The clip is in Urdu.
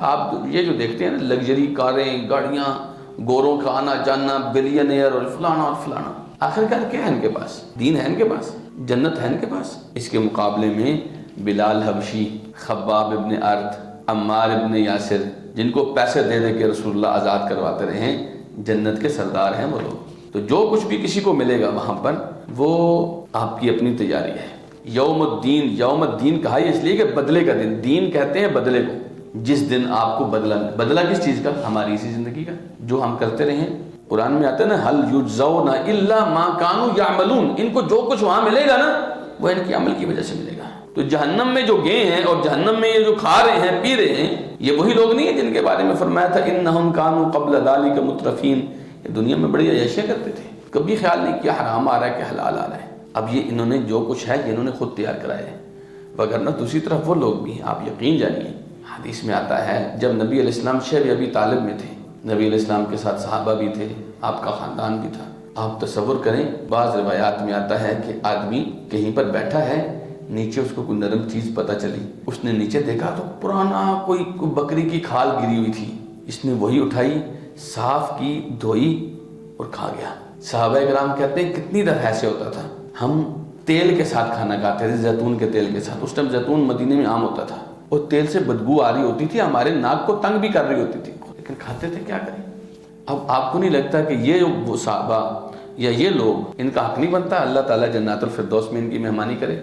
آپ یہ جو دیکھتے ہیں نا لگژری کاریں گاڑیاں، گوروں کا آنا جانا، بلینئر اور فلانا، آخرکار کیا ہے ان کے پاس؟ دین ہے ان کے پاس؟ جنت ہے ان کے پاس؟ اس کے مقابلے میں بلال حبشی، خباب ابن ارت، عمار ابن یاسر، جن کو پیسے دے دے کے رسول اللہ آزاد کرواتے رہے ہیں، جنت کے سردار ہیں وہ لوگ۔ تو جو کچھ بھی کسی کو ملے گا وہاں پر وہ آپ کی اپنی تیاری ہے۔ یوم الدین، یوم الدین کہا ہے اس لیے کہ بدلے کا دن، دین کہتے ہیں بدلے کو، جس دن آپ کو بدلہ کس چیز کا؟ ہماری اسی زندگی کا، جو ہم کرتے رہے ہیں۔ قرآن میں آتا ہے نا هل یجزون الا ما كانوا يعملون، ان کو جو کچھ وہاں ملے گا نا وہ ان کے عمل کی وجہ سے ملے گا۔ تو جہنم میں جو گئے ہیں اور جہنم میں یہ جو کھا رہے ہیں پی رہے ہیں، یہ وہی لوگ نہیں ہیں جن کے بارے میں فرمایا تھا انہم كانوا قبل ذلك مترفین، یہ دنیا میں بڑی عیاشیاں کرتے تھے، کبھی خیال نہیں کیا حرام آ رہا ہے کہ حلال آ رہا ہے۔ اب یہ انہوں نے جو کچھ ہے یہ انہوں نے خود تیار کرایا ہے، وگرنہ دوسری طرف وہ لوگ بھی ہیں، آپ یقین جانیے۔ حدیث میں آتا ہے جب نبی علیہ السلام شہر ابی طالب میں تھے، نبی علیہ السلام کے ساتھ صحابہ بھی تھے، آپ کا خاندان بھی تھا۔ آپ تصور کریں، بعض روایات میں آتا ہے کہ آدمی کہیں پر بیٹھا ہے، نیچے اس کو کوئی نرم چیز پتہ چلی، اس نے نیچے دیکھا تو پرانا کوئی بکری کی کھال گری ہوئی تھی، اس نے وہی اٹھائی، صاف کی، دھوئی اور کھا گیا۔ صحابہ کرام کہتے ہیں کتنی دفعہ ایسے ہوتا تھا، ہم تیل کے ساتھ کھانا کھاتے تھے، زیتون کے تیل کے ساتھ، اس ٹائم زیتون مدینے میں عام ہوتا تھا، اور تیل سے بدبو آ رہی ہوتی تھی، ہمارے ناک کو تنگ بھی کر رہی ہوتی تھی، لیکن کھاتے تھے، کیا کریں۔ اب آپ کو نہیں لگتا کہ یہ جو صحابہ یا یہ لوگ، ان کا حق نہیں بنتا اللہ تعالیٰ جنات الفردوس میں ان کی مہمانی کرے؟